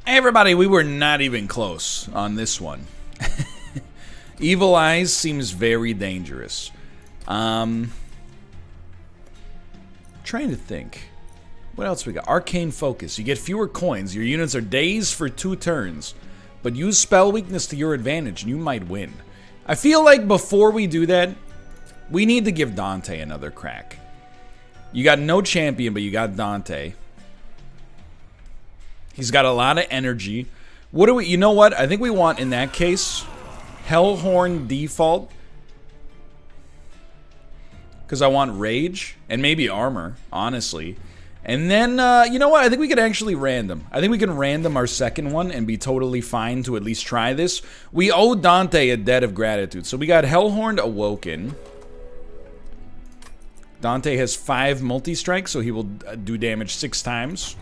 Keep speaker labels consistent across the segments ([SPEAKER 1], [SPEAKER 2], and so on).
[SPEAKER 1] Hey everybody, we were not even close on this one. Evil Eyes seems very dangerous. Trying to think. What else we got? Arcane Focus. You get fewer coins. Your units are dazed for 2 turns. But use spell weakness to your advantage and you might win. I feel like before we do that, we need to give Dante another crack. You got no champion, but you got Dante. He's got a lot of energy. What do we... You know what? I think we want, in that case, Hellhorn default. Because I want Rage. And maybe Armor, honestly. And then, you know what? I think we could actually random. I think we can random our second one and be totally fine to at least try this. We owe Dante a debt of gratitude. So we got Hellhorn Awoken. Dante has 5 multi-strikes, so he will do damage 6 times.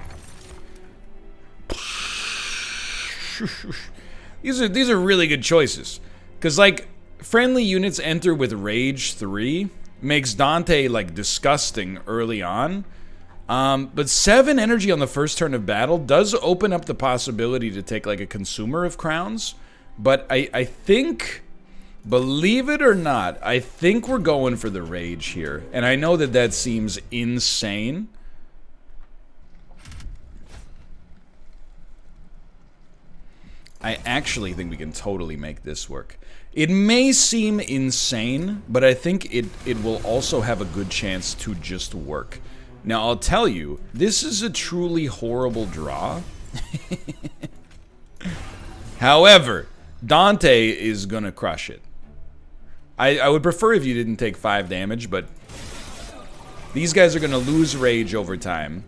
[SPEAKER 1] These are really good choices. Because, like, friendly units enter with Rage 3 makes Dante, like, disgusting early on. But 7 energy on the first turn of battle does open up the possibility to take, like, a Consumer of Crowns. But I think, believe it or not, I think we're going for the Rage here. And I know that that seems insane. I actually think we can totally make this work. It may seem insane, but I think it will also have a good chance to just work. Now, I'll tell you, this is a truly horrible draw. However, Dante is gonna crush it. I would prefer if you didn't take 5 damage, but these guys are gonna lose rage over time.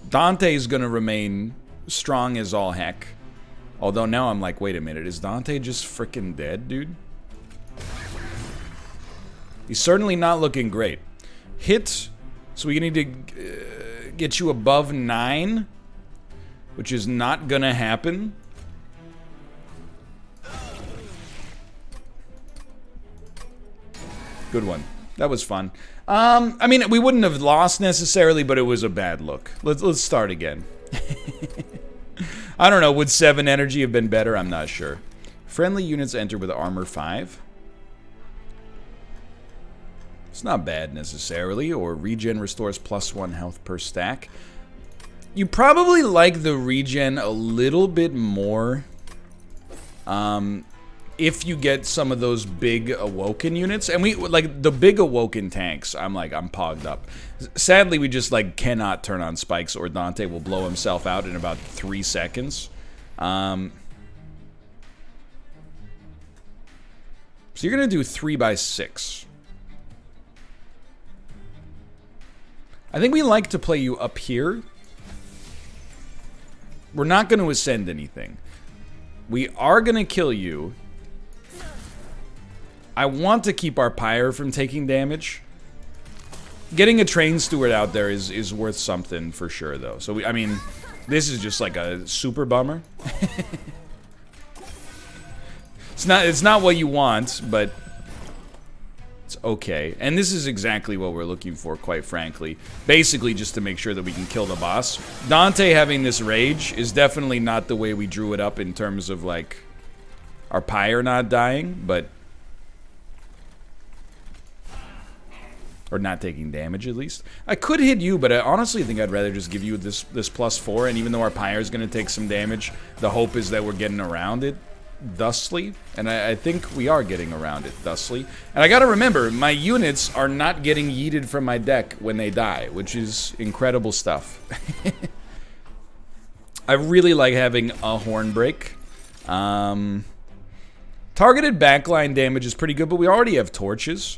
[SPEAKER 1] Dante is gonna remain strong as all heck. Although now I'm like, wait a minute, is Dante just freaking dead, dude? He's certainly not looking great. Hit, so we need to get you above 9, which is not gonna happen. Good one. That was fun. I mean, we wouldn't have lost necessarily, but it was a bad look. Let's start again. I don't know, would 7 energy have been better? I'm not sure. Friendly units enter with armor 5. It's not bad necessarily. Or regen restores +1 health per stack. You probably like the regen a little bit more if you get some of those big Awoken units. And we, like, the big Awoken tanks, I'm pogged up. Sadly, we just, like, cannot turn on spikes or Dante will blow himself out in about 3 seconds. So you're gonna do 3x6. I think we like to play you up here. We're not gonna ascend anything. We are gonna kill you. I want to keep our Pyre from taking damage. Getting a Train Steward out there is worth something for sure, though. So, I mean, this is just like a super bummer. It's not what you want, but it's okay. And this is exactly what we're looking for, quite frankly. Basically, just to make sure that we can kill the boss. Dante having this rage is definitely not the way we drew it up in terms of, like, our Pyre not dying, but... or not taking damage, at least. I could hit you, but I honestly think I'd rather just give you this +4, and even though our Pyre is going to take some damage, the hope is that we're getting around it thusly, and I think we are getting around it thusly. And I gotta remember, my units are not getting yeeted from my deck when they die, which is incredible stuff. I really like having a Horn Break. Targeted backline damage is pretty good, but we already have torches.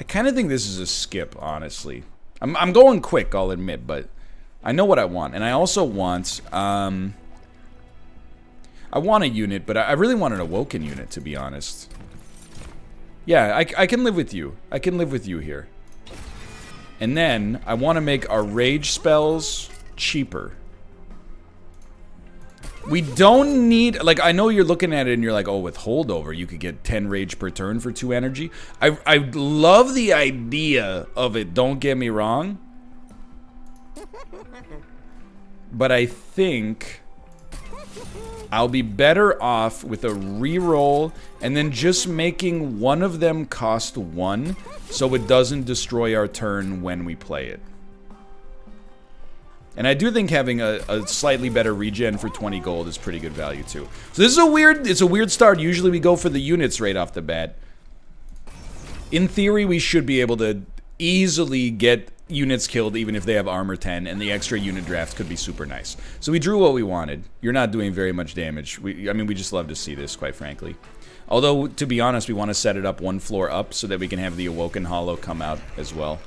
[SPEAKER 1] I kind of think this is a skip, honestly. I'm going quick, I'll admit, but I know what I want. And I also want, I want a unit, but I really want an Awoken unit, to be honest. Yeah, I can live with you. I can live with you here. And then, I want to make our rage spells cheaper. We don't need, like, I know you're looking at it and you're like, oh, with holdover, you could get 10 rage per turn for 2 energy. I love the idea of it, don't get me wrong. But I think I'll be better off with a reroll and then just making one of them cost 1 so it doesn't destroy our turn when we play it. And I do think having a slightly better regen for 20 gold is pretty good value too. So this is it's a weird start. Usually we go for the units right off the bat. In theory, we should be able to easily get units killed even if they have armor 10, and the extra unit draft could be super nice. So we drew what we wanted. You're not doing very much damage. I mean, we just love to see this, quite frankly. Although, to be honest, we want to set it up 1 floor up so that we can have the Awoken Hollow come out as well.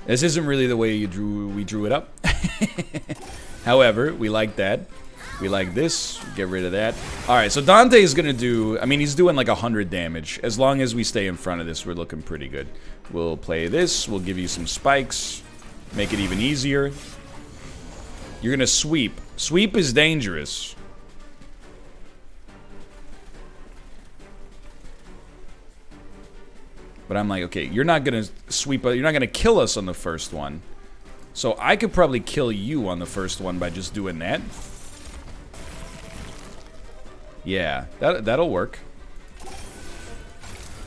[SPEAKER 1] This isn't really the way we drew it up. However, we like that. We like this. Get rid of that. Alright, so Dante is going to do... I mean, he's doing like 100 damage. As long as we stay in front of this, we're looking pretty good. We'll play this. We'll give you some spikes. Make it even easier. You're going to sweep. Sweep is dangerous. But I'm like, okay, you're not going to sweep... You're not going to kill us on the first one. So I could probably kill you on the first one by just doing that. Yeah, that'll work.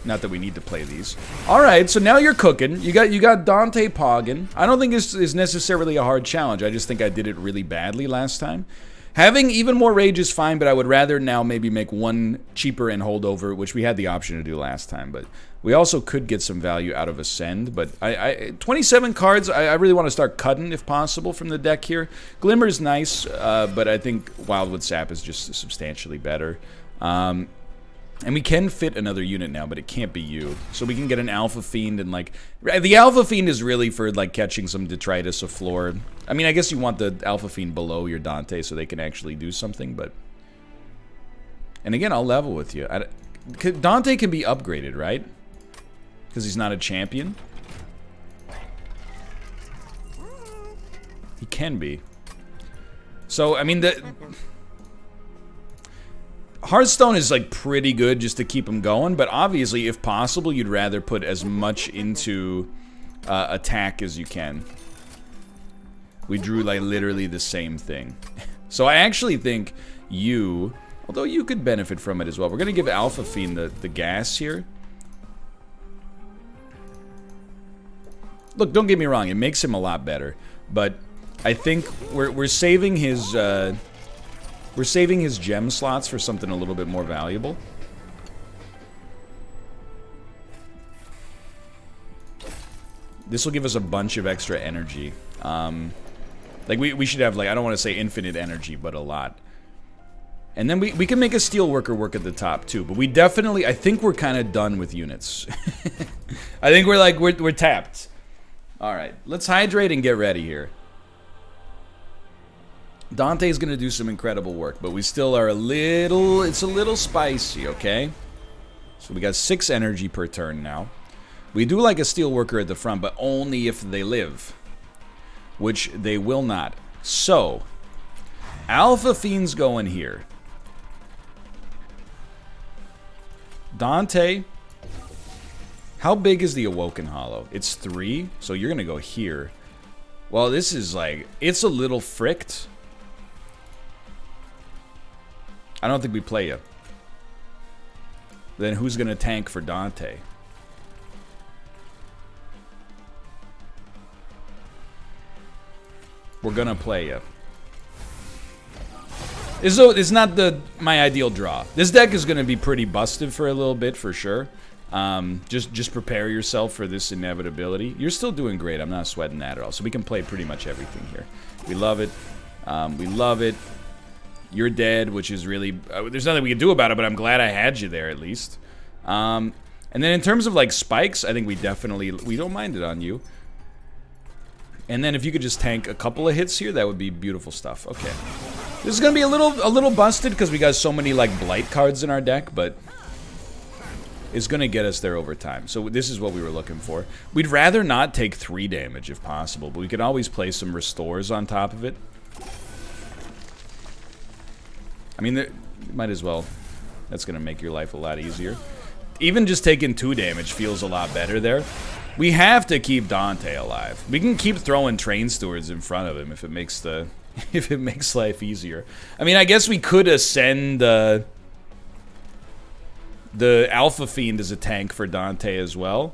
[SPEAKER 1] Not that we need to play these. Alright, so now you're cooking. You got Dante Poggin. I don't think this is necessarily a hard challenge. I just think I did it really badly last time. Having even more rage is fine, but I would rather now maybe make 1 cheaper and hold over, which we had the option to do last time. But we also could get some value out of Ascend. But 27 cards, I really want to start cutting if possible from the deck here. Glimmer's nice, but I think Wildwood Sap is just substantially better. And we can fit another unit now, but it can't be you. So we can get an Alpha Fiend and like... The Alpha Fiend is really for like catching some Detritus or Floor. I mean, I guess you want the Alpha Fiend below your Dante so they can actually do something, but... And again, I'll level with you. Dante can be upgraded, right? Because he's not a champion. He can be. So, I mean, Hearthstone is like pretty good just to keep him going, but obviously, if possible, you'd rather put as much into attack as you can. We drew like literally the same thing. So I actually think you, although you could benefit from it as well. We're gonna give Alpha Fiend the gas here. Look, don't get me wrong, it makes him a lot better, but I think we're saving his gem slots for something a little bit more valuable. This will give us a bunch of extra energy. Like, we should have, like, I don't want to say infinite energy, but a lot. And then we can make a Steelworker work at the top, too. But we definitely, I think we're kind of done with units. I think we're tapped. Alright, let's hydrate and get ready here. Dante's gonna do some incredible work, but we still are it's a little spicy, okay? So we got 6 energy per turn now. We do like a Steelworker at the front, but only if they live. Which they will not. So, Alpha Fiend's going here. Dante, how big is the Awoken Hollow? It's 3, so you're gonna go here. Well, this is like, it's a little fricked. I don't think we play you. Then who's gonna tank for Dante? We're gonna play you. It's not my ideal draw. This deck is gonna be pretty busted for a little bit, for sure. Just prepare yourself for this inevitability. You're still doing great. I'm not sweating that at all. So we can play pretty much everything here. We love it. We love it. You're dead, which is really... there's nothing we can do about it, but I'm glad I had you there, at least. And then in terms of, like, spikes, I think we don't mind it on you. And then if you could just tank a couple of hits here, that would be beautiful stuff. Okay. This is going to be a little busted, because we got so many, like, blight cards in our deck, but... it's going to get us there over time. So this is what we were looking for. We'd rather not take 3 damage, if possible, but we could always play some restores on top of it. I mean, might as well. That's going to make your life a lot easier. even just taking 2 damage feels a lot better there. We have to keep Dante alive. We can keep throwing train stewards in front of him if it makes the if it makes life easier. I mean, I guess we could ascend the Alpha Fiend as a tank for Dante as well.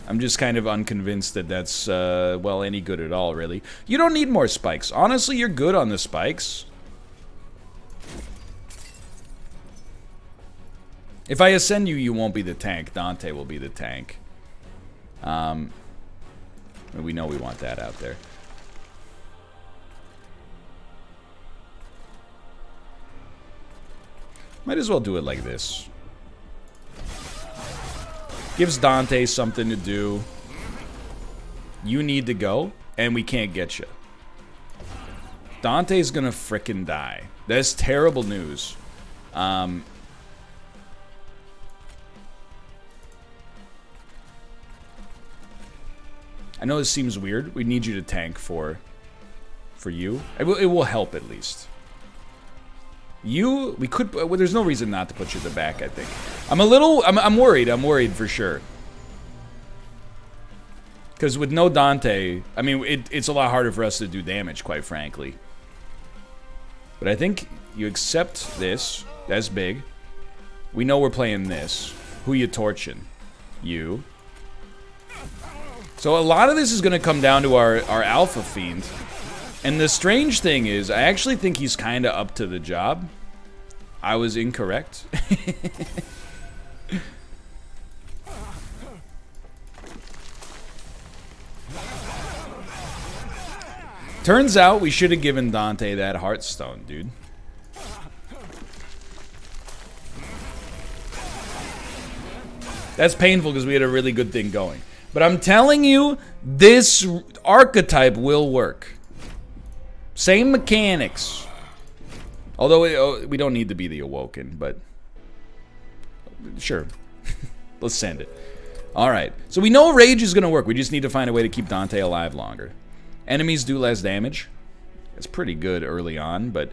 [SPEAKER 1] I'm just kind of unconvinced that that's, well, any good at all, really. You don't need more spikes. Honestly, you're good on the spikes. If I ascend you, you won't be the tank. Dante will be the tank. We know we want that out there. Might as well do it like this. Gives Dante something to do. You need to go, and we can't get you. Dante's gonna frickin' die. That's terrible news. I know this seems weird. We need you to tank for you. It will help at least. We could, well, there's no reason not to put you at the back, I think. I'm worried. I'm worried for sure. Because with no Dante, I mean, it's a lot harder for us to do damage, quite frankly. But I think you accept this. That's big. We know we're playing this. Who you torching? You. So a lot of this is going to come down to our Alpha Fiend. And the strange thing is, I actually think he's kind of up to the job. I was incorrect. Turns out we should have given Dante that Heartstone, dude. That's painful because we had a really good thing going. But I'm telling you, this archetype will work. Same mechanics. Although we don't need to be the Awoken, but sure. Let's send it. Alright, so we know Rage is going to work. We just need to find a way to keep Dante alive longer. Enemies do less damage. It's pretty good early on, but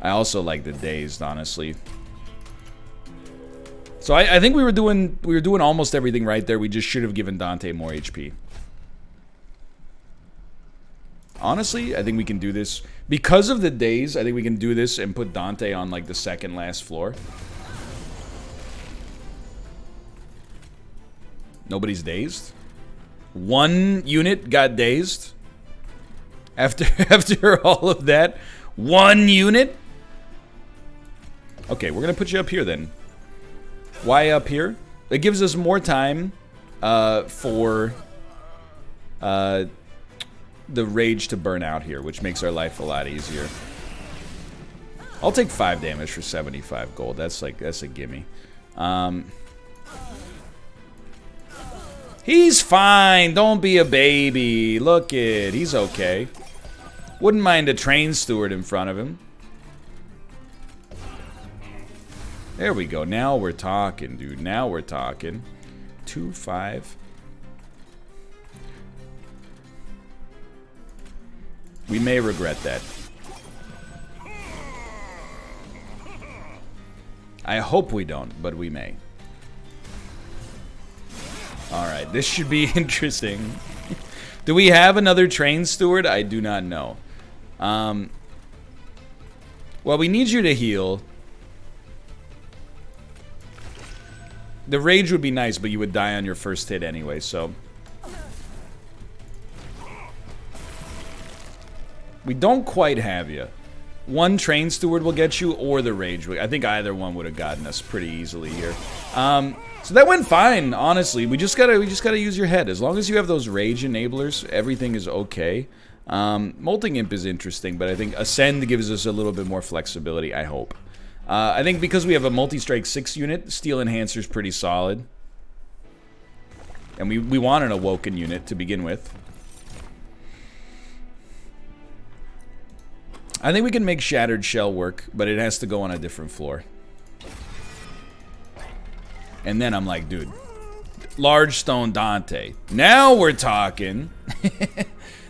[SPEAKER 1] I also like the Dazed, honestly. So I think we were doing almost everything right there. We just should have given Dante more HP. Honestly, I think we can do this. Because of the days, I think we can do this and put Dante on, like, the second last floor. Nobody's dazed? One unit got dazed? After all of that? One unit? Okay, we're gonna put you up here, then. Why up here? It gives us more time for the Rage to burn out here, which makes our life a lot easier. I'll take 5 damage for 75 gold. That's a gimme. He's fine. Don't be a baby. Look it. He's okay. Wouldn't mind a train steward in front of him. There we go. Now we're talking, dude. Now we're talking. 2, 5. We may regret that. I hope we don't, but we may. Alright, this should be interesting. Do we have another train steward? I do not know. Well, we need you to heal. The Rage would be nice, but you would die on your first hit anyway, so... We don't quite have you. One train steward will get you, or the Rage. I think either one would have gotten us pretty easily here. So that went fine, honestly. We just gotta use your head. As long as you have those Rage enablers, everything is okay. Molting Imp is interesting, but I think Ascend gives us a little bit more flexibility, I hope. I think because we have a multi-strike 6 unit, Steel Enhancer is pretty solid. And we want an Awoken unit to begin with. I think we can make Shattered Shell work, but it has to go on a different floor. And then I'm like, dude, Large Stone Dante. Now we're talking.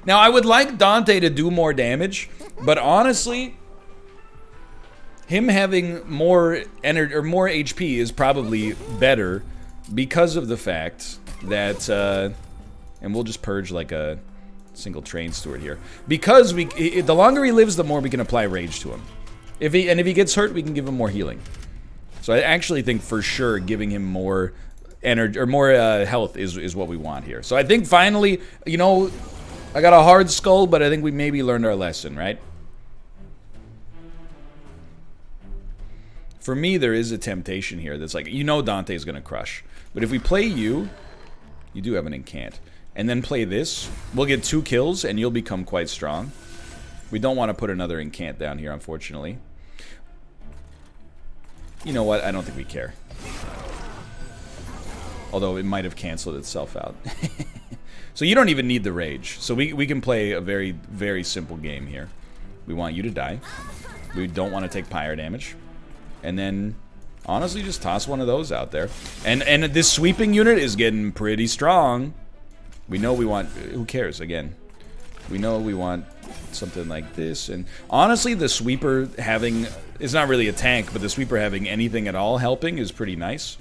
[SPEAKER 1] Now, I would like Dante to do more damage, but honestly, him having more energy or more HP is probably better because of the fact that, and we'll just purge like a single train steward here. Because the longer he lives, the more we can apply rage to him. If he gets hurt, we can give him more healing. So I actually think for sure giving him more energy or more health is what we want here. So I think finally, you know, I got a hard skull, but I think we maybe learned our lesson, right? For me, there is a temptation here that's like, you know, Dante's gonna crush. But if we play you do have an incant. And then play this, we'll get 2 kills and you'll become quite strong. We don't want to put another incant down here, unfortunately. You know what? I don't think we care. Although it might have canceled itself out. So you don't even need the rage. So we can play a very, very simple game here. We want you to die. We don't want to take pyre damage. And then, honestly, just toss one of those out there. And this sweeping unit is getting pretty strong. We know we want... Who cares, again? We know we want something like this. And honestly, the sweeper having... It's not really a tank, but the sweeper having anything at all helping is pretty nice.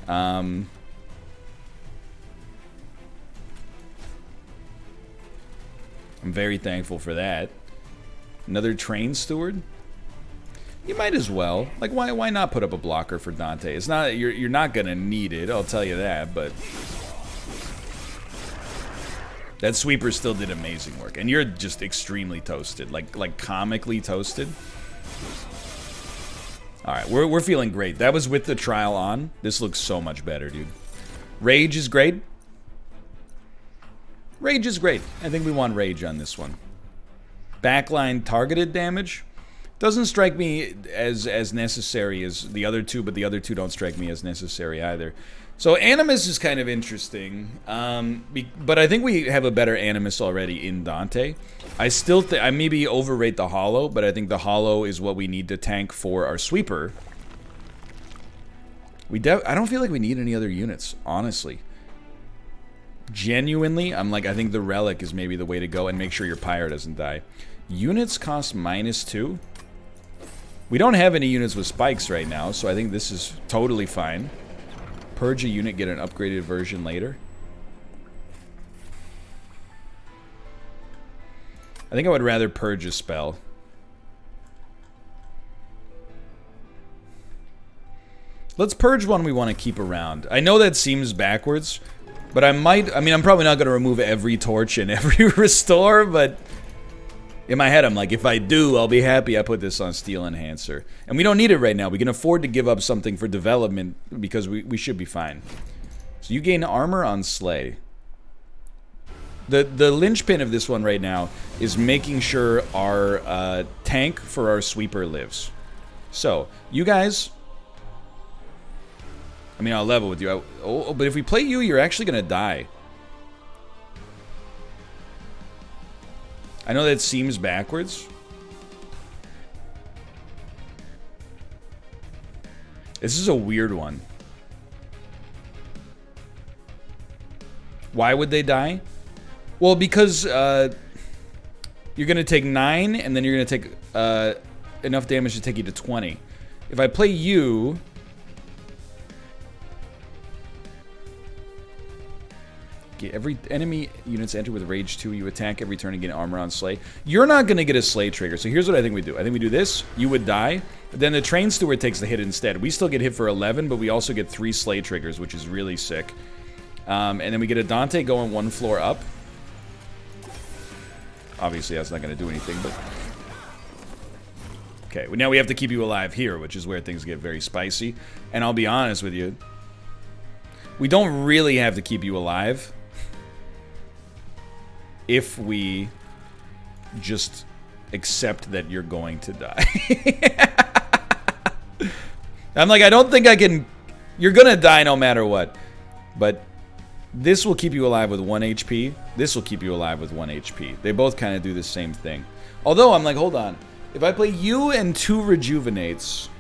[SPEAKER 1] I'm very thankful for that. Another train steward? You might as well. Like, why not put up a blocker for Dante? It's not... You're not gonna need it, I'll tell you that, but... That sweeper still did amazing work, and you're just extremely toasted, like comically toasted. All right, we're feeling great. That was with the trial on. This looks so much better, dude. Rage is great. Rage is great. I think we want rage on this one. Backline targeted damage doesn't strike me as necessary as the other two, but the other two don't strike me as necessary either. So Animus is kind of interesting, but I think we have a better Animus already in Dante. I still think I maybe overrate the Hollow, but I think the Hollow is what we need to tank for our sweeper. I don't feel like we need any other units, honestly. Genuinely, I'm like, I think the Relic is maybe the way to go, and make sure your Pyre doesn't die. Units cost -2. We don't have any units with spikes right now, so I think this is totally fine. Purge a unit, get an upgraded version later. I think I would rather purge a spell. Let's purge one we want to keep around. I know that seems backwards, but I mean, I'm probably not going to remove every torch and every restore, but in my head, I'm like, if I do, I'll be happy I put this on Steel Enhancer. And we don't need it right now. We can afford to give up something for development because we should be fine. So you gain armor on Slay. The linchpin of this one right now is making sure our tank for our sweeper lives. So, you guys... I mean, I'll level with you. But if we play you, you're actually going to die. I know that seems backwards. This is a weird one. Why would they die? Well, because you're going to take 9, and then you're going to take enough damage to take you to 20. If I play you... Every enemy units enter with Rage 2, you attack every turn and get armor on Slay. You're not going to get a Slay trigger, so here's what I think we do. I think we do this, you would die, but then the Train Steward takes the hit instead. We still get hit for 11, but we also get 3 Slay triggers, which is really sick. And then we get a Dante going 1 floor up. Obviously, that's not going to do anything, but... Okay, well, now we have to keep you alive here, which is where things get very spicy. And I'll be honest with you, we don't really have to keep you alive if we just accept that you're going to die. I'm like, I don't think I can... You're gonna die no matter what. But this will keep you alive with 1 HP. This will keep you alive with 1 HP. They both kind of do the same thing. Although, I'm like, hold on. If I play you and 2 Rejuvenates...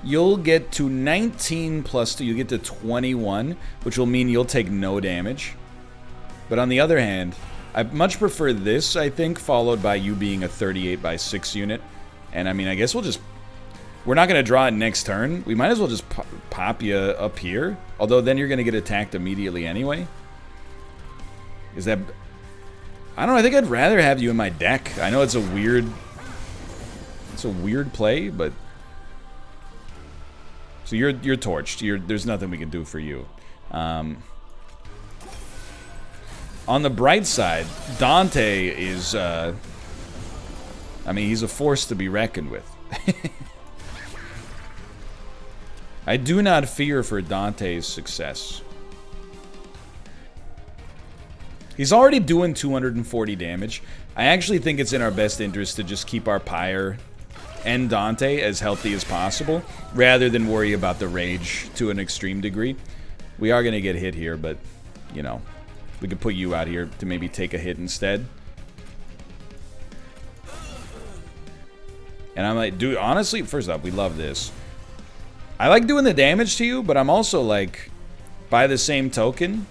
[SPEAKER 1] You'll get to 19 plus 2. You get to 21, which will mean you'll take no damage. But on the other hand, I much prefer this, I think, followed by you being a 38 by 6 unit. And I mean, I guess we'll just... We're not going to draw it next turn. We might as well just pop you up here. Although then you're going to get attacked immediately anyway. Is that... I don't know, I think I'd rather have you in my deck. I know it's a weird... It's a weird play, but... So you're torched. There's nothing we can do for you. On the bright side, Dante is... I mean, he's a force to be reckoned with. I do not fear for Dante's success. He's already doing 240 damage. I actually think it's in our best interest to just keep our Pyre and Dante as healthy as possible, rather than worry about the rage to an extreme degree. We are going to get hit here, but, you know, we could put you out here to maybe take a hit instead. And I'm like, dude, honestly, first off, we love this. I like doing the damage to you, but I'm also like, by the same token,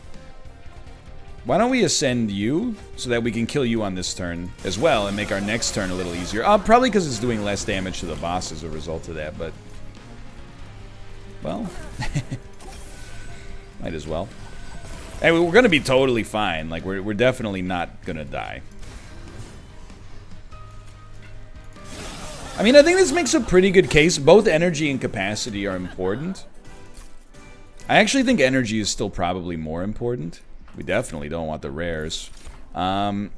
[SPEAKER 1] why don't we ascend you so that we can kill you on this turn as well and make our next turn a little easier? Probably because it's doing less damage to the boss as a result of that, but... Well... might as well. Hey, we're going to be totally fine. Like, we're definitely not going to die. I mean, I think this makes a pretty good case. Both energy and capacity are important. I actually think energy is still probably more important. We definitely don't want the rares. Well,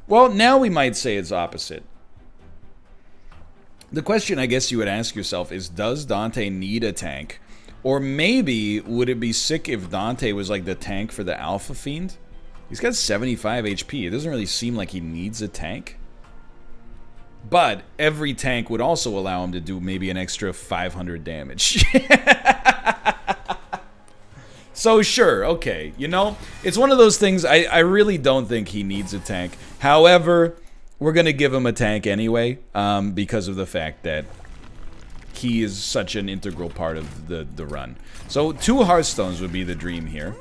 [SPEAKER 1] now we might say it's opposite. The question I guess you would ask yourself is, does Dante need a tank? Or maybe, would it be sick if Dante was like the tank for the Alpha Fiend? He's got 75 HP. It doesn't really seem like he needs a tank. But every tank would also allow him to do maybe an extra 500 damage. So sure, okay, you know, it's one of those things. I really don't think he needs a tank. However, we're going to give him a tank anyway, because of the fact that he is such an integral part of the run. So 2 Hearthstones would be the dream here.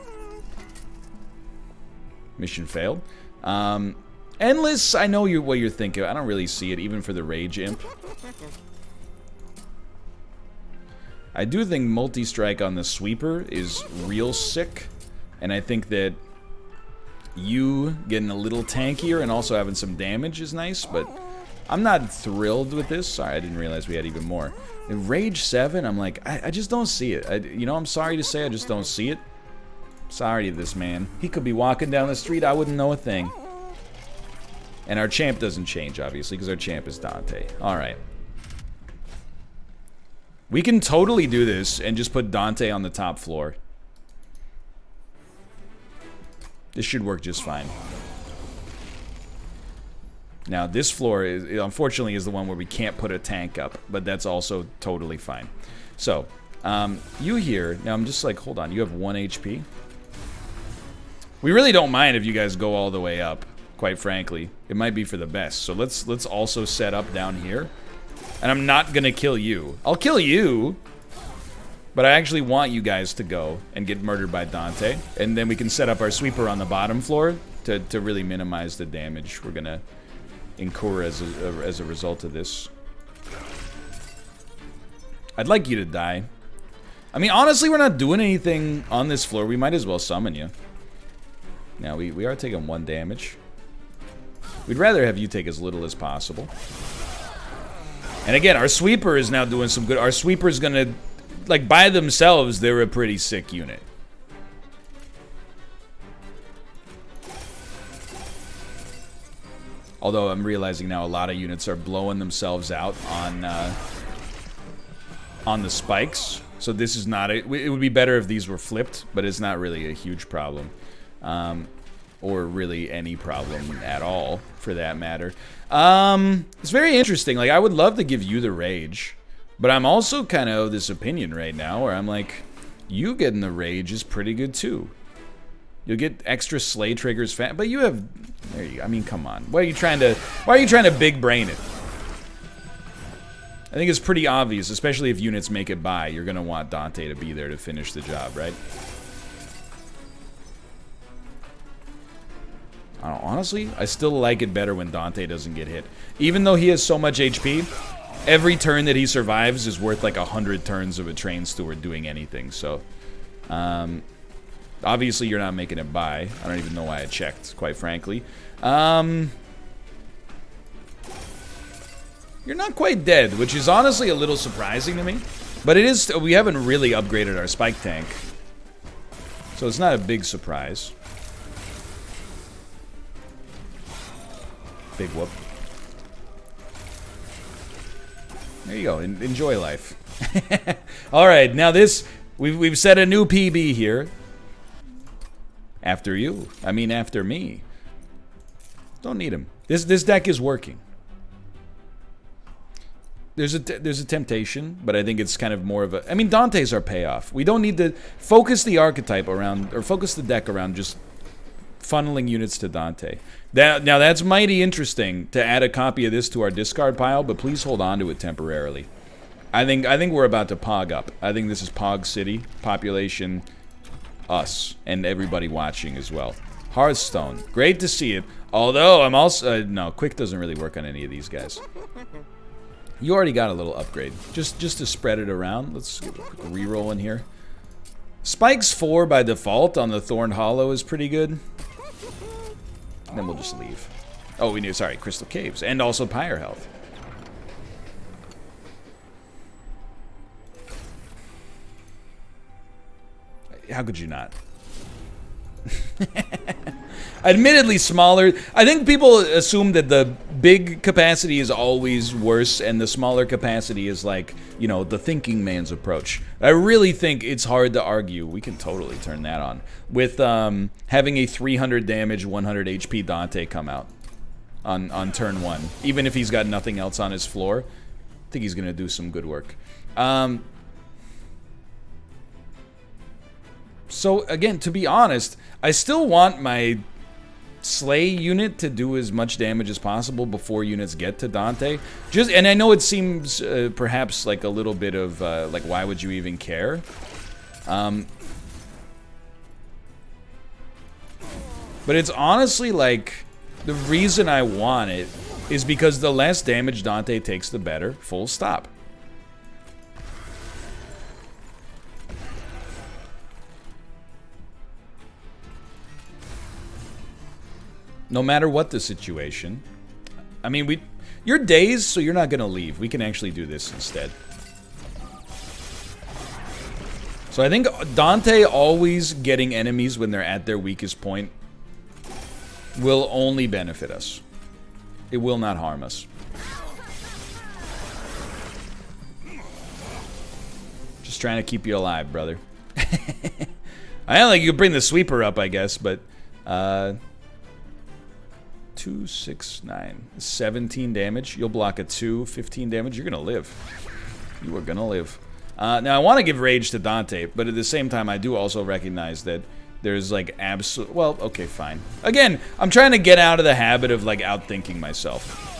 [SPEAKER 1] Mission failed. Endless, I know what you're thinking. I don't really see it, even for the Rage Imp. I do think multi-strike on the Sweeper is real sick. And I think that you getting a little tankier and also having some damage is nice, but I'm not thrilled with this. Sorry, I didn't realize we had even more. In Rage 7, I'm like, I just don't see it. You know, I'm sorry to say, I just don't see it. Sorry to this man. He could be walking down the street, I wouldn't know a thing. And our champ doesn't change, obviously, because our champ is Dante. Alright. We can totally do this and just put Dante on the top floor. This should work just fine. Now, this floor, unfortunately, is the one where we can't put a tank up, but that's also totally fine. So, you here, now I'm just like, hold on, you have 1 HP? We really don't mind if you guys go all the way up. Quite frankly, it might be for the best. So let's also set up down here. And I'm not gonna kill you. I'll kill you, but I actually want you guys to go and get murdered by Dante. And then we can set up our Sweeper on the bottom floor to really minimize the damage we're gonna incur as a result of this. I'd like you to die. I mean, honestly, we're not doing anything on this floor. We might as well summon you. Now, we are taking 1 damage. We'd rather have you take as little as possible. And again, our Sweeper is now doing some good. Our Sweeper's gonna, like, by themselves, they're a pretty sick unit. Although I'm realizing now a lot of units are blowing themselves out on the spikes. So this is not, it would be better if these were flipped, but it's not really a huge problem. Or really any problem at all, for that matter. It's very interesting. Like, I would love to give you the Rage, but I'm also kind of this opinion right now where I'm like, you getting the Rage is pretty good too. You'll get extra Slay triggers, but you have, there you go. I mean, come on. Why are you trying to big brain it? I think it's pretty obvious, especially if units make it by, you're gonna want Dante to be there to finish the job, right? Honestly, I still like it better when Dante doesn't get hit. Even though he has so much HP, every turn that he survives is worth like 100 turns of a train steward doing anything. So, obviously you're not making it by. I don't even know why I checked, quite frankly. You're not quite dead, which is honestly a little surprising to me. But it is, we haven't really upgraded our spike tank. So it's not a big surprise. Big whoop. There you go. Enjoy life. All right, now this we've set a new PB here. After you, I mean after me. Don't need him. This deck is working. There's a temptation, but I think it's kind of more of a. I mean, Dante's our payoff. We don't need to focus the archetype around or focus the deck around just funneling units to Dante. Now that's mighty interesting to add a copy of this to our discard pile, but please hold on to it temporarily. I think we're about to pog up. I think this is Pog City, population, us, and everybody watching as well. Hearthstone, great to see it. Although I'm also no, quick doesn't really work on any of these guys. You already got a little upgrade, just to spread it around. Let's get a quick reroll in here. Spikes 4 by default on the Thorn Hollow is pretty good. And then we'll just leave. Oh, we need, sorry, Crystal Caves. And also Pyre Health. How could you not? Admittedly smaller. I think people assume that the big capacity is always worse and the smaller capacity is like, you know, the thinking man's approach. I really think it's hard to argue. We can totally turn that on. With having a 300 damage, 100 HP Dante come out on turn 1. Even if he's got nothing else on his floor, I think he's going to do some good work. So, again, to be honest, I still want my Slay unit to do as much damage as possible before units get to Dante. And I know it seems perhaps like a little bit of, like, why would you even care? But it's honestly like, the reason I want it is because the less damage Dante takes, the better. Full stop. No matter what the situation. I mean, you're dazed, so you're not gonna leave. We can actually do this instead. So I think Dante always getting enemies when they're at their weakest point will only benefit us. It will not harm us. Just trying to keep you alive, brother. I don't think you could bring the sweeper up, I guess, but 2, 6, 9, 17 damage. You'll block a 2, 15 damage. You're gonna live. You are gonna live. Now I want to give rage to Dante, but at the same time I do also recognize that there's like absolute. Well, okay, fine. Again, I'm trying to get out of the habit of like outthinking myself.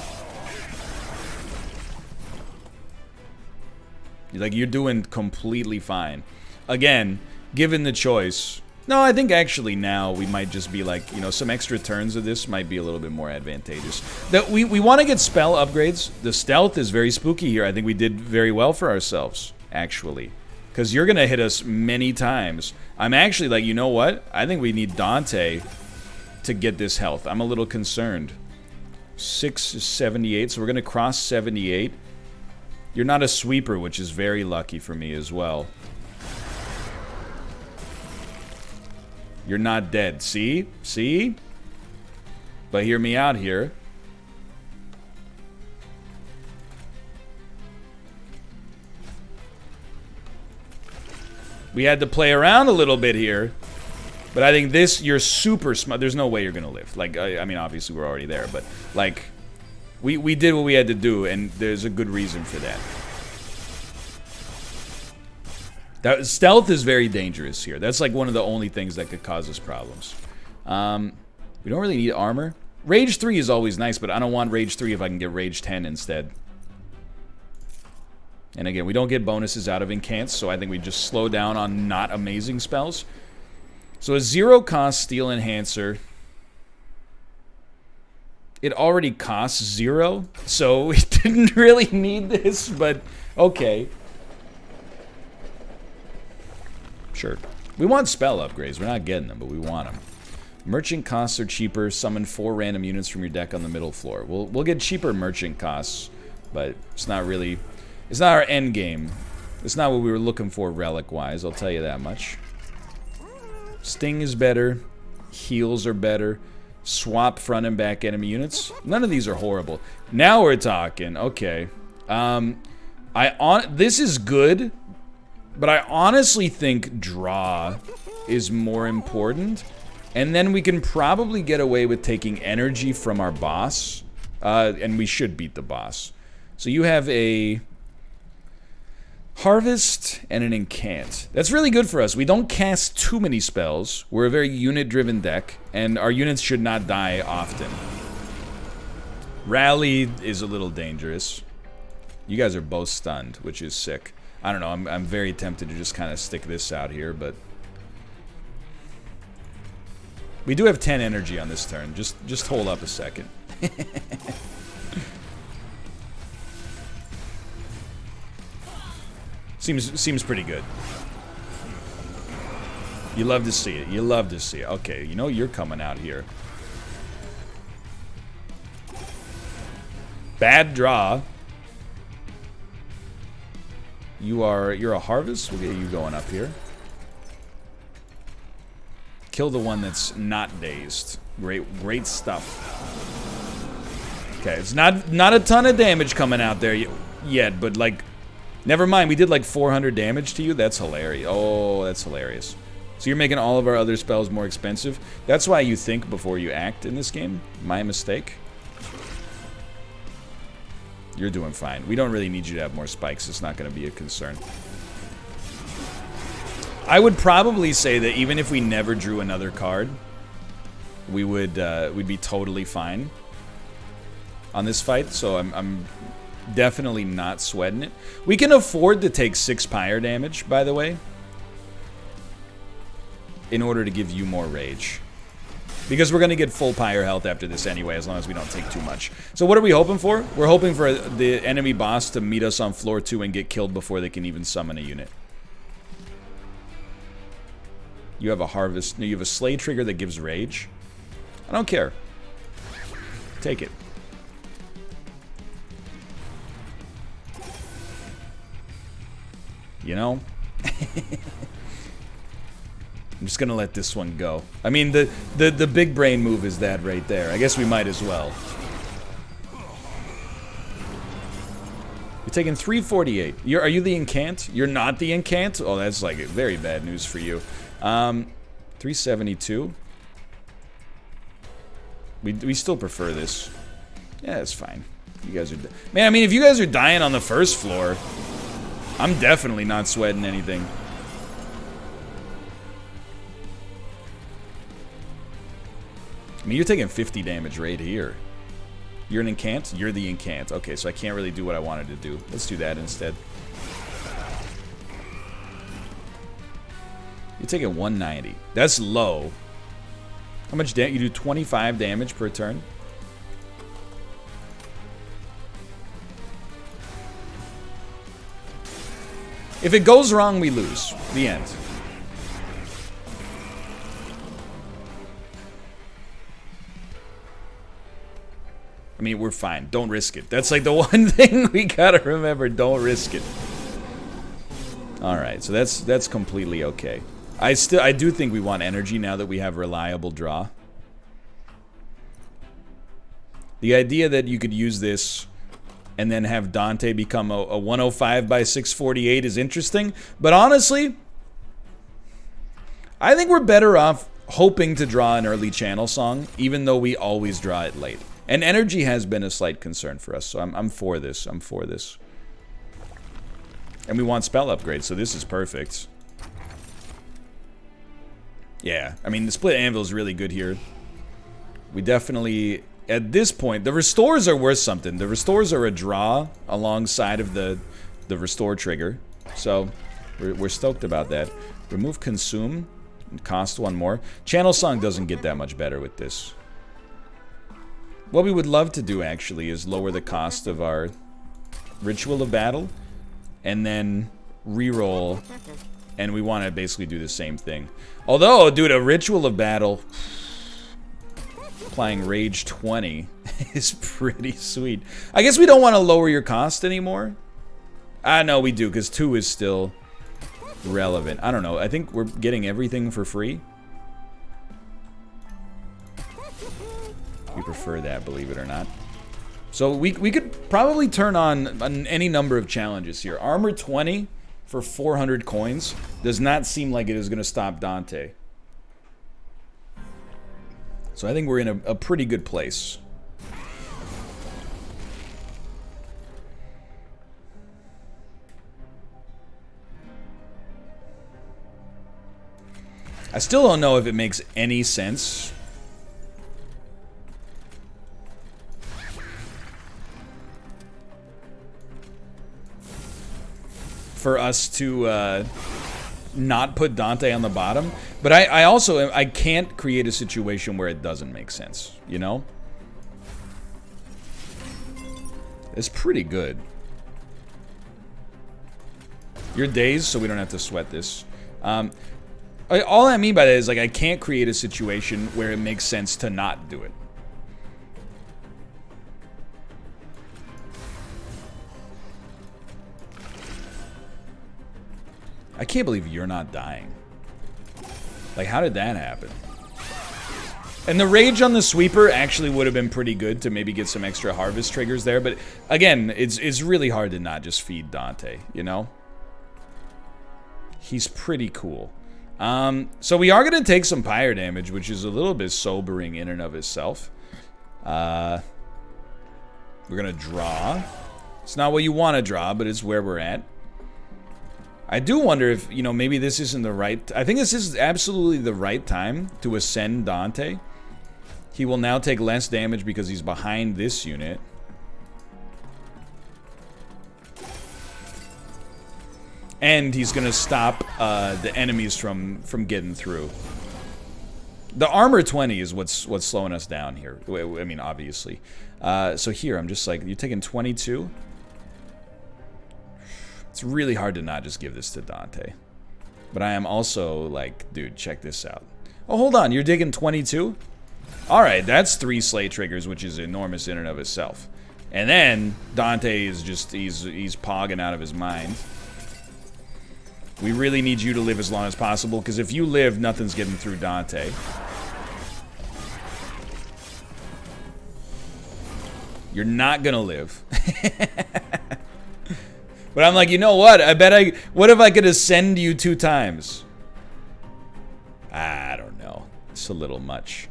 [SPEAKER 1] Like, you're doing completely fine. Again, given the choice. No, I think actually now we might just be like, you know, some extra turns of this might be a little bit more advantageous. That we want to get spell upgrades. The stealth is very spooky here. I think we did very well for ourselves, actually. Because you're going to hit us many times. I'm actually like, you know what? I think we need Dante to get this health. I'm a little concerned. 6 is 78, so we're going to cross 78. You're not a sweeper, which is very lucky for me as well. You're not dead. See? See? But hear me out here. We had to play around a little bit here. But I think this, you're super smart. There's no way you're going to live. Like, I mean, obviously we're already there. But, like, we did what we had to do. And there's a good reason for that. Stealth is very dangerous here. That's like one of the only things that could cause us problems. We don't really need armor. Rage 3 is always nice, but I don't want Rage 3 if I can get Rage 10 instead. And again, we don't get bonuses out of incants, so I think we just slow down on not amazing spells. So a 0 cost Steel Enhancer. it already costs 0, so we didn't really need this, but okay. Sure. We want spell upgrades. We're not getting them, but we want them. Merchant costs are cheaper. Summon 4 random units from your deck on the middle floor. We'll get cheaper merchant costs, but it's not really... It's not our end game. It's not what we were looking for relic-wise, I'll tell you that much. Sting is better. Heals are better. Swap front and back enemy units. None of these are horrible. Now we're talking. Okay. This is good, but I honestly think draw is more important. And then we can probably get away with taking energy from our boss. And we should beat the boss. So you have a harvest and an incant. That's really good for us. We don't cast too many spells. We're a very unit-driven deck, and our units should not die often. Rally is a little dangerous. You guys are both stunned, which is sick. I don't know, I'm very tempted to just kind of stick this out here, but... We do have 10 energy on this turn. Just hold up a second. Seems pretty good. You love to see it. You love to see it. Okay, you know you're coming out here. Bad draw. You're a harvest. We'll get you going up here. Kill the one that's not dazed. Great stuff. Okay, it's not a ton of damage coming out there yet, but like, never mind. We did like 400 damage to you. That's hilarious. Oh, that's hilarious. So you're making all of our other spells more expensive. That's why you think before you act in this game. My mistake. You're doing fine. We don't really need you to have more spikes. It's not going to be a concern. I would probably say that even if we never drew another card, we'd be totally fine on this fight. So I'm definitely not sweating it. We can afford to take 6 pyre damage, by the way, in order to give you more rage. Because we're going to get full pyre health after this anyway, as long as we don't take too much. So what are we hoping for? We're hoping for the enemy boss to meet us on floor 2 and get killed before they can even summon a unit. You have a harvest. No, you have a slay trigger that gives rage. I don't care. Take it. You know? I'm just gonna let this one go. I mean, the big brain move is that right there. I guess we might as well. You're taking 348. Are you the incant? You're not the incant? Oh, that's like very bad news for you. 372. We still prefer this. Yeah, it's fine. You guys are... Man, I mean, if you guys are dying on the first floor, I'm definitely not sweating anything. I mean, you're taking 50 damage right here. You're an incant? You're the incant. Okay, so I can't really do what I wanted to do. Let's do that instead. You're taking 190. That's low. How much damage? You do 25 damage per turn? If it goes wrong, we lose. The end. I mean, we're fine. Don't risk it. That's like the one thing we gotta remember. Don't risk it. Alright, so that's completely okay. I do think we want energy now that we have reliable draw. The idea that you could use this and then have Dante become a 105 by 648 is interesting, but honestly, I think we're better off hoping to draw an early channel song, even though we always draw it late. And energy has been a slight concern for us, so I'm for this. I'm for this. And we want spell upgrades, so this is perfect. Yeah, I mean, the split anvil is really good here. We definitely, at this point, the restores are worth something. The restores are a draw alongside of the restore trigger. So, we're stoked about that. Remove consume, cost 1 more. Channel song doesn't get that much better with this. What we would love to do, actually, is lower the cost of our Ritual of Battle, and then reroll, and we want to basically do the same thing. Although, dude, a Ritual of Battle applying Rage 20 is pretty sweet. I guess we don't want to lower your cost anymore. No, we do, because 2 is still relevant. I don't know. I think we're getting everything for free. We prefer that, believe it or not. So we could probably turn on any number of challenges here. Armor 20 for 400 coins does not seem like it is going to stop Dante. So I think we're in a pretty good place. I still don't know if it makes any sense for us to not put Dante on the bottom, but I also can't create a situation where it doesn't make sense, you know? It's pretty good. You're dazed, so we don't have to sweat this. All I mean by that is, like, I can't create a situation where it makes sense to not do it. I can't believe you're not dying. Like, how did that happen? And the rage on the sweeper actually would have been pretty good to maybe get some extra harvest triggers there, but again, it's really hard to not just feed Dante, you know? He's pretty cool. So we are going to take some pyre damage, which is a little bit sobering in and of itself. We're going to draw. It's not what you want to draw, but it's where we're at. I do wonder if, you know, maybe this isn't the right... I think this is absolutely the right time to ascend Dante. He will now take less damage because he's behind this unit. And he's going to stop the enemies from getting through. The armor 20 is what's slowing us down here. I mean, obviously. So here, I'm just like, you're taking 22? It's really hard to not just give this to Dante. But I am also like, dude, check this out. Oh, hold on, you're digging 22? Alright, that's 3 slay triggers, which is enormous in and of itself. And then, Dante is just, he's pogging out of his mind. We really need you to live as long as possible, because if you live, nothing's getting through Dante. You're not gonna live. But I'm like, you know what? What if I could ascend you 2 times? I don't know. It's a little much.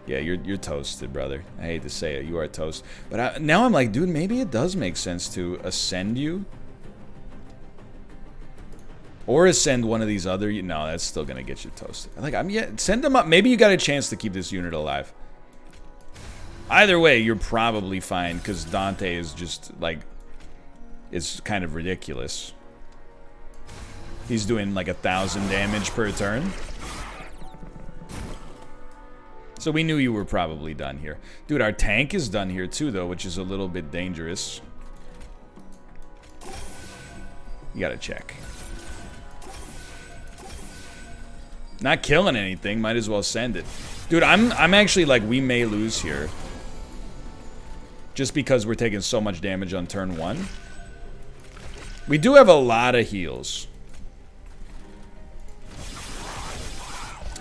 [SPEAKER 1] Yeah, you're toasted, brother. I hate to say it, you are toast. But now I'm like, dude, maybe it does make sense to ascend you. Or ascend one of these other... No, that's still gonna get you toasted. Like, send them up. Maybe you got a chance to keep this unit alive. Either way, you're probably fine, because Dante is just, like... It's kind of ridiculous. He's doing like 1,000 damage per turn. So we knew you were probably done here. Dude, our tank is done here too, though, which is a little bit dangerous. You gotta check. Not killing anything, might as well send it. Dude, I'm actually like, we may lose here. Just because we're taking so much damage on turn 1. We do have a lot of heals.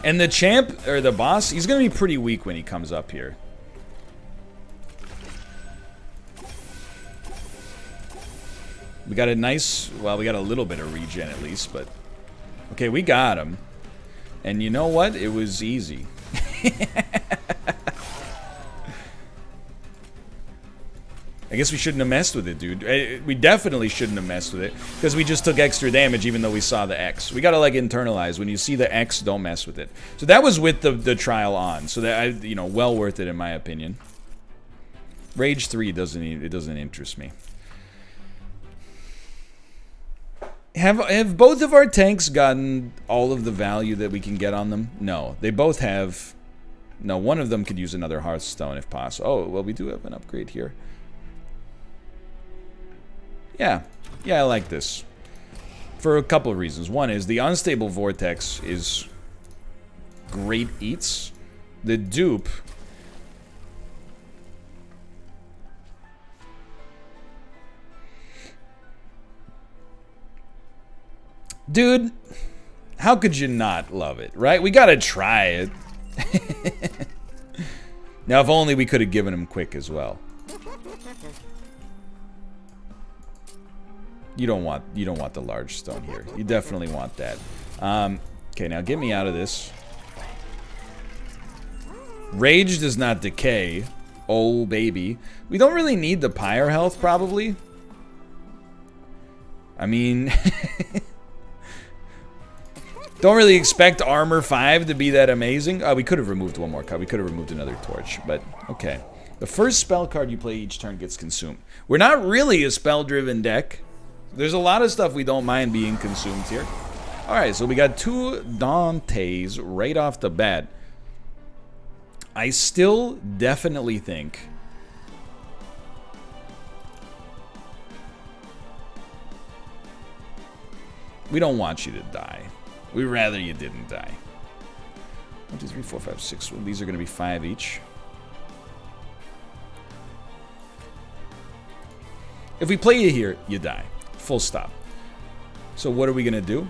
[SPEAKER 1] And the champ, or the boss, he's going to be pretty weak when he comes up here. We got a nice, well, we got a little bit of regen at least, but... Okay, we got him. And you know what? It was easy. I guess we shouldn't have messed with it, dude. We definitely shouldn't have messed with it, because we just took extra damage even though we saw the X. We gotta, like, internalize. When you see the X, don't mess with it. So that was with the trial on. So that, you know, well worth it in my opinion. Rage 3 doesn't interest me. Have both of our tanks gotten all of the value that we can get on them? No. They both have No, one of them could use another Hearthstone if possible. Oh, well, we do have an upgrade here. Yeah. Yeah, I like this. For a couple of reasons. One is the Unstable Vortex is great eats. The dupe... Dude, how could you not love it, right? We gotta try it. Now, if only we could have given him quick as well. You don't want the large stone here. You definitely want that. Okay, now get me out of this. Rage does not decay. Oh, baby. We don't really need the pyre health, probably. I mean... Don't really expect armor 5 to be that amazing. We could have removed one more card. We could have removed another torch, but okay. The first spell card you play each turn gets consumed. We're not really a spell-driven deck. There's a lot of stuff we don't mind being consumed here. Alright, so we got 2 Dantes right off the bat. I still definitely think... we don't want you to die. We'd rather you didn't die. 1, 2, 3, 4, 5, 6. Well, these are going to be 5 each. If we play you here, you die. Full stop. So what are we going to do?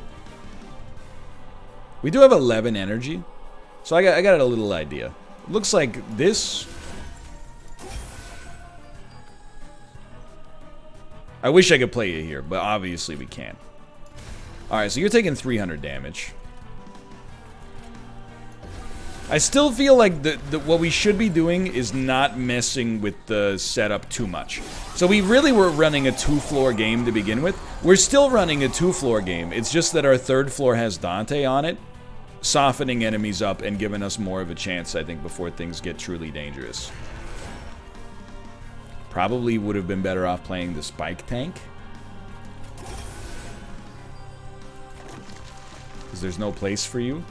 [SPEAKER 1] We do have 11 energy. So I got a little idea. It looks like this. I wish I could play you here, but obviously we can't. Alright, so you're taking 300 damage. I still feel like what we should be doing is not messing with the setup too much. So we really were running a 2-floor game to begin with. We're still running a 2-floor game. It's just that our 3rd floor has Dante on it, softening enemies up and giving us more of a chance, I think, before things get truly dangerous. Probably would have been better off playing the spike tank. There's no place for you,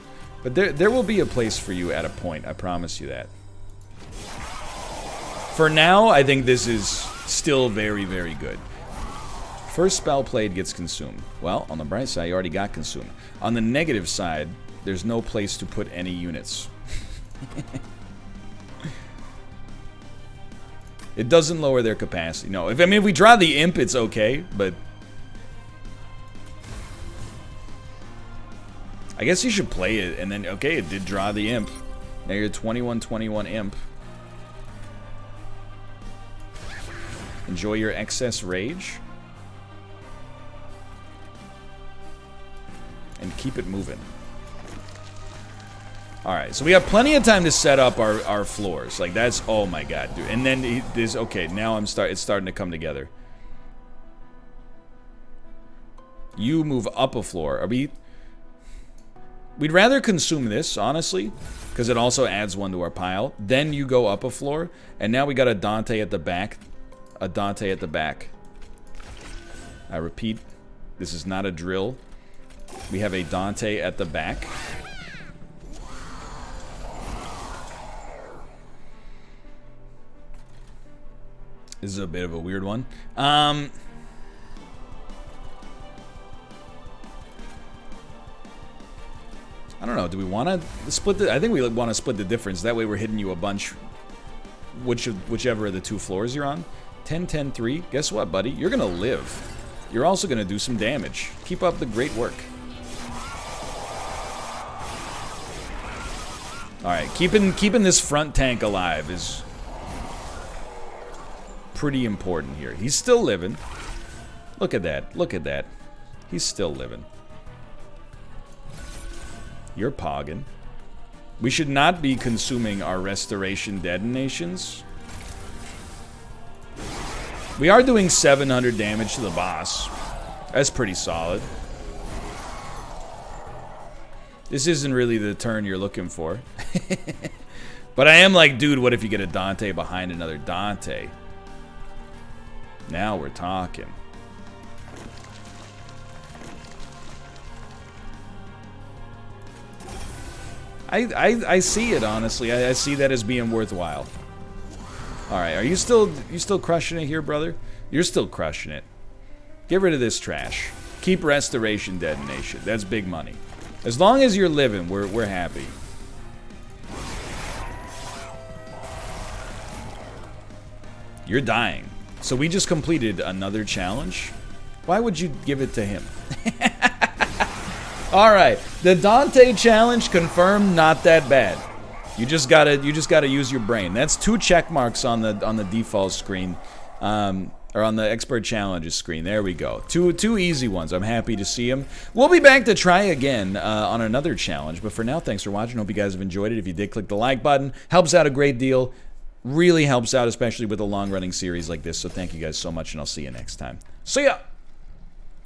[SPEAKER 1] but there will be a place for you at a point. I promise you that. For now, I think this is still very, very good. First spell played gets consumed. Well, on the bright side, you already got consumed. On the negative side, there's no place to put any units. It doesn't lower their capacity. No, if we draw the imp, it's okay, but I guess you should play it, and then, okay, it did draw the imp. Now you're 21-21 imp. Enjoy your excess rage. And keep it moving. Alright, so we have plenty of time to set up our floors. Like, that's, oh my god, dude. And then this, okay, now it's starting to come together. You move up a floor. We'd rather consume this, honestly, because it also adds 1 to our pile. Then you go up a floor, and now we got a Dante at the back. A Dante at the back. I repeat, this is not a drill. We have a Dante at the back. This is a bit of a weird one. I don't know, do we want to split the... I think we want to split the difference. That way we're hitting you a bunch, whichever of the 2 floors you're on. 10-10-3. Guess what, buddy? You're going to live. You're also going to do some damage. Keep up the great work. Alright, keeping this front tank alive is pretty important here. He's still living. Look at that. Look at that. He's still living. You're pogging. We should not be consuming our restoration detonations. We are doing 700 damage to the boss. That's pretty solid. This isn't really the turn you're looking for. But I am like, dude, what if you get a Dante behind another Dante? Now we're talking. I see it, honestly. I see that as being worthwhile. Alright, are you still crushing it here, brother? You're still crushing it. Get rid of this trash. Keep restoration detonation. That's big money. As long as you're living, we're happy. You're dying. So we just completed another challenge? Why would you give it to him? Alright, the Dante challenge confirmed, not that bad. You just gotta use your brain. That's 2 check marks on the default screen. Or on the expert challenges screen. There we go. Two easy ones. I'm happy to see them. We'll be back to try again on another challenge. But for now, thanks for watching. Hope you guys have enjoyed it. If you did, click the like button. Helps out a great deal. Really helps out, especially with a long-running series like this. So thank you guys so much, and I'll see you next time. See ya!